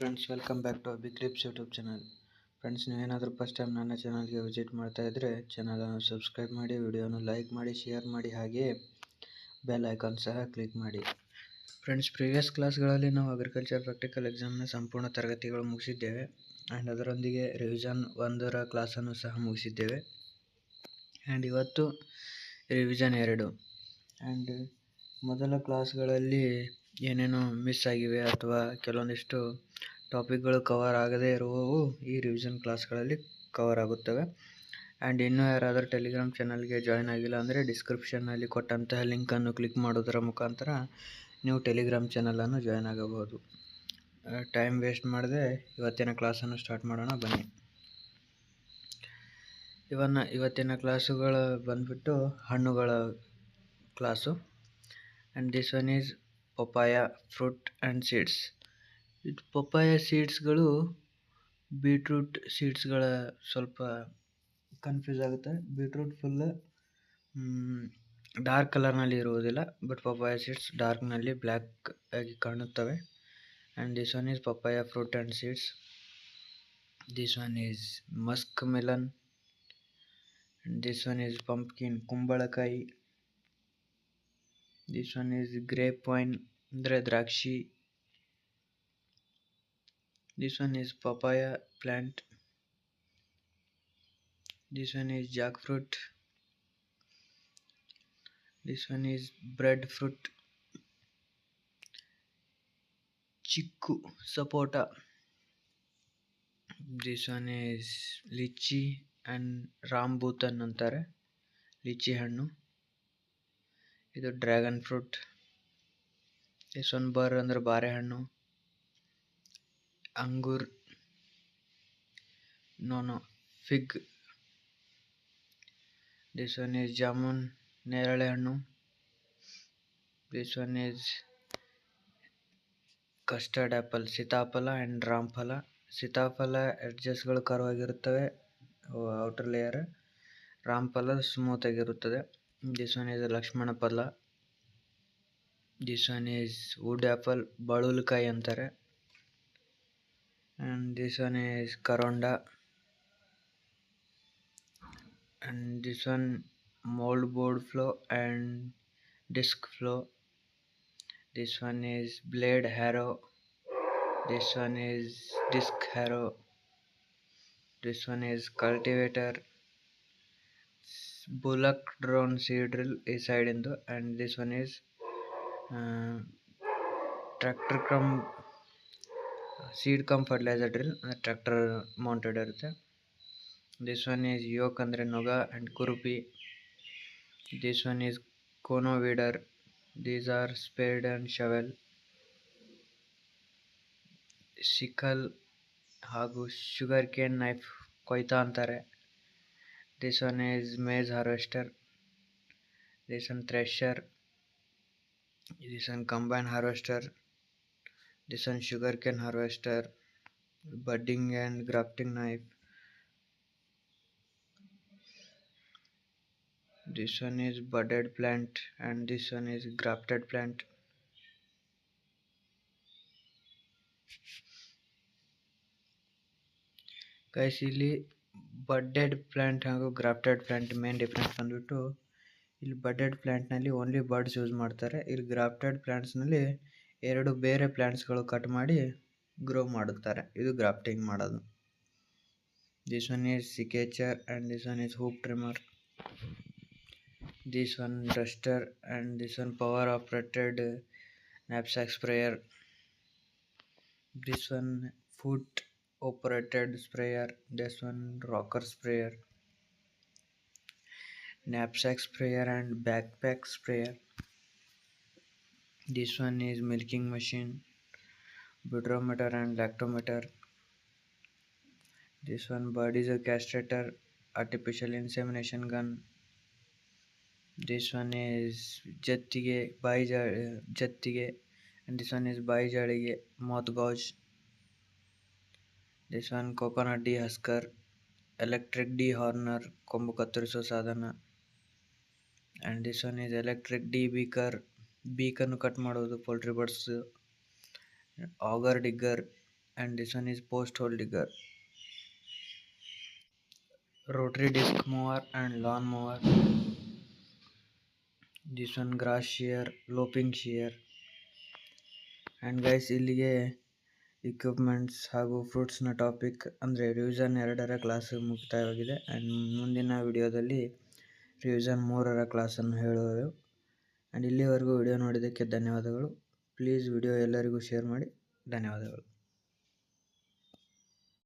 Friends, welcome back to big clips YouTube channel. Friends, ನೀವೇನಾದರೂ first time ನನ್ನ ಚಾನಲ್ಗೆ visit ಮಾಡ್ತಾ ಇದ್ದರೆ ಚಾನಲನ್ನು ಸಬ್ಸ್ಕ್ರೈಬ್ ಮಾಡಿ, ವಿಡಿಯೋನ ಲೈಕ್ ಮಾಡಿ, ಶೇರ್ ಮಾಡಿ, ಹಾಗೆಯೇ ಬೆಲ್ ಐಕಾನ್ ಸಹ ಕ್ಲಿಕ್ ಮಾಡಿ. ಫ್ರೆಂಡ್ಸ್, ಪ್ರೀವಿಯಸ್ ಕ್ಲಾಸ್ಗಳಲ್ಲಿ ನಾವು ಅಗ್ರಿಕಲ್ಚರ್ ಪ್ರಾಕ್ಟಿಕಲ್ ಎಕ್ಸಾಮ್ನ ಸಂಪೂರ್ಣ ತರಗತಿಗಳು ಮುಗಿಸಿದ್ದೇವೆ. ಆ್ಯಂಡ್ ಅದರೊಂದಿಗೆ ರಿವಿಷನ್ 1ರ ಕ್ಲಾಸನ್ನು ಸಹ ಮುಗಿಸಿದ್ದೇವೆ. ಆ್ಯಂಡ್ ಇವತ್ತು ರಿವಿಷನ್ 2. ಆ್ಯಂಡ್ ಮೊದಲ ಕ್ಲಾಸ್ಗಳಲ್ಲಿ ಏನೇನೋ ಮಿಸ್ ಆಗಿವೆ ಅಥವಾ ಕೆಲವೊಂದಿಷ್ಟು ಟಾಪಿಕ್ಗಳು ಕವರ್ ಆಗದೇ ಇರುವವು ಈ ರಿವಿಷನ್ ಕ್ಲಾಸ್ಗಳಲ್ಲಿ ಕವರ್ ಆಗುತ್ತವೆ. ಆ್ಯಂಡ್ ಇನ್ನೂ ಯಾರಾದರೂ ಟೆಲಿಗ್ರಾಮ್ ಚಾನಲ್ಗೆ ಜಾಯ್ನ್ ಆಗಿಲ್ಲ ಅಂದರೆ ಡಿಸ್ಕ್ರಿಪ್ಷನ್ನಲ್ಲಿ ಕೊಟ್ಟಂತಹ ಲಿಂಕನ್ನು ಕ್ಲಿಕ್ ಮಾಡೋದರ ಮುಖಾಂತರ ನೀವು ಟೆಲಿಗ್ರಾಮ್ ಚಾನಲನ್ನು ಜಾಯ್ನ್ ಆಗಬಹುದು. ಟೈಮ್ ವೇಸ್ಟ್ ಮಾಡದೆ ಇವತ್ತಿನ ಕ್ಲಾಸನ್ನು ಸ್ಟಾರ್ಟ್ ಮಾಡೋಣ ಬನ್ನಿ. ಇವತ್ತಿನ ಕ್ಲಾಸುಗಳು ಬಂದುಬಿಟ್ಟು ಹಣ್ಣುಗಳ class. And this one is papaya fruit and seeds. ಇದು ಪಪಾಯ ಸೀಡ್ಸ್ಗಳು ಬೀಟ್ರೂಟ್ ಸೀಡ್ಸ್ಗಳ ಸ್ವಲ್ಪ ಕನ್ಫ್ಯೂಸ್ ಆಗುತ್ತೆ. ಬೀಟ್ರೂಟ್ ಫುಲ್ ಡಾರ್ಕ್ ಕಲರ್ನಲ್ಲಿ ಇರುವುದಿಲ್ಲ, ಬಟ್ ಪಪಾಯ ಸೀಡ್ಸ್ ಡಾರ್ಕ್ನಲ್ಲಿ ಬ್ಲ್ಯಾಕ್ ಆಗಿ ಕಾಣುತ್ತವೆ. And this one is papaya fruit and seeds. This one is musk melon. This one is pumpkin ಕುಂಬಳಕಾಯಿ. This one is grape vine ಅಂದರೆ ದ್ರಾಕ್ಷಿ. This one is papaya plant. This one is jackfruit. This one is breadfruit. Chiku sapota. This one is lychee and rambutan ಅಂತಾರೆ, ಲಿಚಿ ಹಣ್ಣು. ಇದು dragon fruit. This one ಬರ್ ಅಂದರೆ ಬಾರೆಹಣ್ಣು. ಅಂಗೂರ್, fig. This one is jamun, ನೇರಳೆ ಹಣ್ಣು. This one is custard apple, ಸೀತಾಫಲ ಆ್ಯಂಡ್ ರಾಮಫಲ. ಸೀತಾಫಲ ಎಡ್ಜಸ್ಗಳು ಕರ್ವ್ ಆಗಿರುತ್ತವೆ, ಔಟರ್ ಲೇಯರ್. ರಾಮಫಲ ಸ್ಮೂತ್ ಆಗಿರುತ್ತದೆ. ದಿಸ್ ಒನ್ ಈಸ್ ಲಕ್ಷ್ಮಣ ಫಲ. This one is wood apple, ಬಳುಲಕಾಯಿ ಅಂತಾರೆ. and this one is karonda, and this one mold board flow and disc flow. This one is blade harrow. This one is disc harrow. This one is cultivator, bullock drone seed drill is side into, and this one is tractor cum seed cum fertiliser drill, tractor mounted ಇರುತ್ತೆ. This one is yoke ಅಂದರೆ ನೊಗ and ಕುರುಪಿ. This one is cono weeder. These are spade and shovel. Sickle ಹಾಗೂ sugar cane knife, ಕೊಯ್ತಾ ಅಂತಾರೆ. This one is maize harvester. This one thresher. This one combine harvester. This one sugarcane harvester, budding and grafting knife. This one is budded plant and this one is grafted plant. Guys, ಇಲ್ಲಿ ಬಡ್ಡೆಡ್ plant ಹಾಗೂ grafted plant main difference ಬಂದ್ಬಿಟ್ಟು, ಇಲ್ಲಿ ಬಡ್ಡೆಡ್ ಪ್ಲಾಂಟ್ನಲ್ಲಿ only birds use ಮಾಡ್ತಾರೆ. ಇಲ್ಲಿ grafted ಪ್ಲಾಂಟ್ಸ್ನಲ್ಲಿ ಎರಡು ಬೇರೆ ಪ್ಲಾಂಟ್ಸ್ಗಳು cut ಮಾಡಿ grow ಮಾಡುತ್ತಾರೆ. ಇದು ಗ್ರಾಫ್ಟಿಂಗ್ ಮಾಡೋದು. This one is secateur and this one is hoop trimmer. This one duster and this one power operated knapsack sprayer. This one foot operated sprayer. This one rocker sprayer. Knapsack sprayer and backpack sprayer. This one is milking machine, budrometer and lactometer. This one bird is a castrator, artificial insemination gun. This one is jattige, jattige, and this one is bai jalige, moth gauge. This one coconut dehusker, electric dehorner, ಕೊಂಬು ಕತ್ತರಿಸೋ ಸಾಧನ. and this one is electric beaker, ಬೀಕನ್ನು cut ಮಾಡೋದು poultry birds. auger digger and this one is post hole digger, rotary disc mower and lawn mower. This one grass shear, loping shear. And guys, ಇಲ್ಲಿಗೆ equipments ಹಾಗೂ ಫ್ರೂಟ್ಸ್ನ topic ಅಂದರೆ revision 2ರ class ಮುಕ್ತಾಯವಾಗಿದೆ. And ಮುಂದಿನ ವಿಡಿಯೋದಲ್ಲಿ revision 3ರ ಕ್ಲಾಸನ್ನು ಹೇಳುವೆವು. And ಇಲ್ಲಿವರೆಗೂ video ನೋಡಿದ್ದಕ್ಕೆ ಧನ್ಯವಾದಗಳು. Please video ಎಲ್ಲರಿಗೂ share ಮಾಡಿ. ಧನ್ಯವಾದಗಳು.